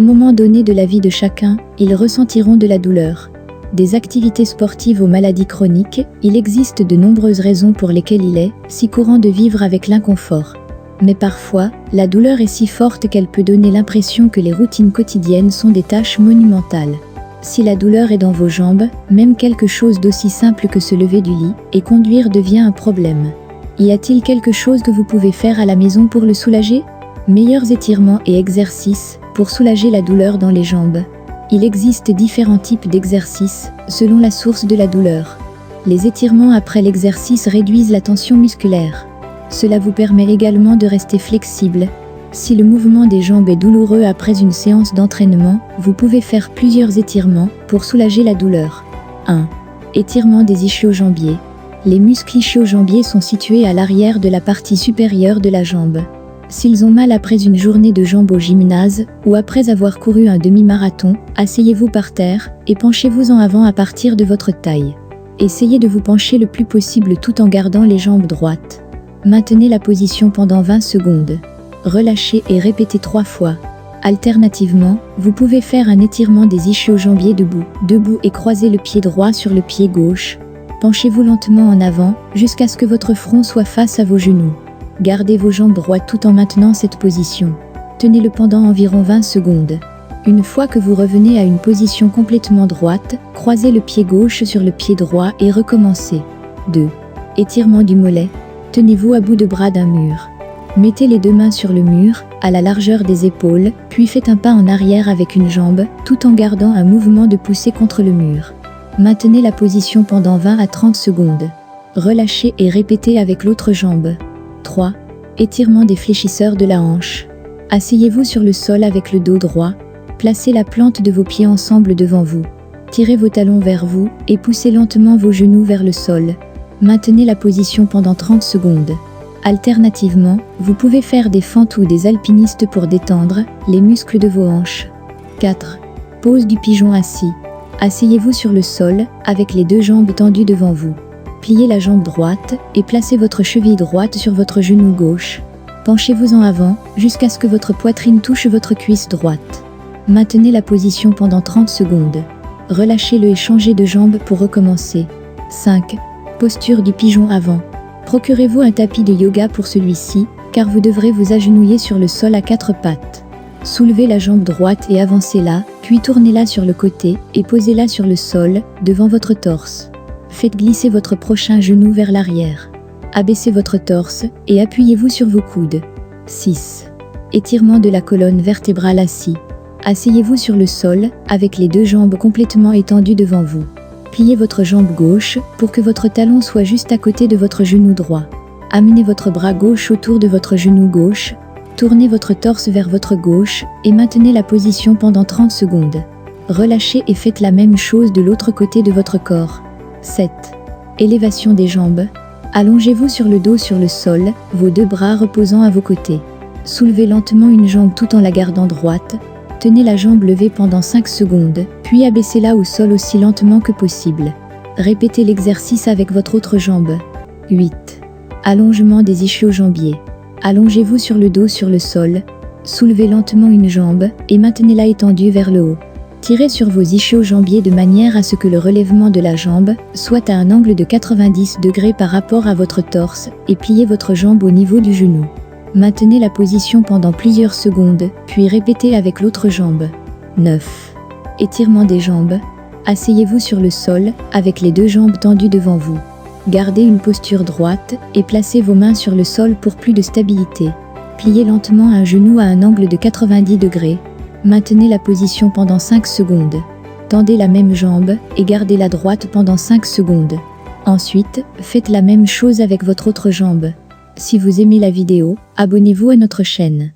moment donné de la vie de chacun, ils ressentiront de la douleur. Des activités sportives aux maladies chroniques, il existe de nombreuses raisons pour lesquelles il est si courant de vivre avec l'inconfort. Mais parfois, la douleur est si forte qu'elle peut donner l'impression que les routines quotidiennes sont des tâches monumentales. Si la douleur est dans vos jambes, même quelque chose d'aussi simple que se lever du lit et conduire devient un problème. Y a-t-il quelque chose que vous pouvez faire à la maison pour le soulager? Meilleurs étirements et exercices pour soulager la douleur dans les jambes. Il existe différents types d'exercices selon la source de la douleur. Les étirements après l'exercice réduisent la tension musculaire. Cela vous permet également de rester flexible. Si le mouvement des jambes est douloureux après une séance d'entraînement, vous pouvez faire plusieurs étirements pour soulager la douleur. 1. Étirement des ischio-jambiers. Les muscles ischio-jambiers sont situés à l'arrière de la partie supérieure de la jambe. S'ils ont mal après une journée de jambes au gymnase ou après avoir couru un demi-marathon, asseyez-vous par terre et penchez-vous en avant à partir de votre taille. Essayez de vous pencher le plus possible tout en gardant les jambes droites. Maintenez la position pendant 20 secondes. Relâchez et répétez 3 fois. Alternativement, vous pouvez faire un étirement des ischio-jambiers debout et croisez le pied droit sur le pied gauche. Penchez-vous lentement en avant jusqu'à ce que votre front soit face à vos genoux. Gardez vos jambes droites tout en maintenant cette position. Tenez-le pendant environ 20 secondes. Une fois que vous revenez à une position complètement droite, croisez le pied gauche sur le pied droit et recommencez. 2. Étirement du mollet. Tenez-vous à bout de bras d'un mur. Mettez les 2 mains sur le mur, à la largeur des épaules, puis faites un pas en arrière avec une jambe, tout en gardant un mouvement de poussée contre le mur. Maintenez la position pendant 20 à 30 secondes. Relâchez et répétez avec l'autre jambe. 3. Étirement des fléchisseurs de la hanche. Asseyez-vous sur le sol avec le dos droit. Placez la plante de vos pieds ensemble devant vous. Tirez vos talons vers vous et poussez lentement vos genoux vers le sol. Maintenez la position pendant 30 secondes. Alternativement, vous pouvez faire des fentes ou des alpinistes pour détendre les muscles de vos hanches. 4. Pose du pigeon assis. Asseyez-vous sur le sol avec les 2 jambes tendues devant vous. Pliez la jambe droite et placez votre cheville droite sur votre genou gauche. Penchez-vous en avant jusqu'à ce que votre poitrine touche votre cuisse droite. Maintenez la position pendant 30 secondes. Relâchez-le et changez de jambe pour recommencer. 5. Posture du pigeon avant. Procurez-vous un tapis de yoga pour celui-ci, car vous devrez vous agenouiller sur le sol à 4 pattes. Soulevez la jambe droite et avancez-la, puis tournez-la sur le côté et posez-la sur le sol, devant votre torse. Faites glisser votre prochain genou vers l'arrière. Abaissez votre torse et appuyez-vous sur vos coudes. 6. Étirement de la colonne vertébrale assis. Asseyez-vous sur le sol, avec les 2 jambes complètement étendues devant vous. Pliez votre jambe gauche pour que votre talon soit juste à côté de votre genou droit. Amenez votre bras gauche autour de votre genou gauche. Tournez votre torse vers votre gauche et maintenez la position pendant 30 secondes. Relâchez et faites la même chose de l'autre côté de votre corps. 7. Élévation des jambes. Allongez-vous sur le dos sur le sol, vos 2 bras reposant à vos côtés. Soulevez lentement une jambe tout en la gardant droite. Tenez la jambe levée pendant 5 secondes, puis abaissez-la au sol aussi lentement que possible. Répétez l'exercice avec votre autre jambe. 8. Allongement des ischio-jambiers. Allongez-vous sur le dos sur le sol. Soulevez lentement une jambe et maintenez-la étendue vers le haut. Tirez sur vos ischio-jambiers de manière à ce que le relèvement de la jambe soit à un angle de 90 degrés par rapport à votre torse et pliez votre jambe au niveau du genou. Maintenez la position pendant plusieurs secondes, puis répétez avec l'autre jambe. 9. Étirement des jambes. Asseyez-vous sur le sol, avec les 2 jambes tendues devant vous. Gardez une posture droite et placez vos mains sur le sol pour plus de stabilité. Pliez lentement un genou à un angle de 90 degrés. Maintenez la position pendant 5 secondes. Tendez la même jambe et gardez la droite pendant 5 secondes. Ensuite, faites la même chose avec votre autre jambe. Si vous aimez la vidéo, abonnez-vous à notre chaîne.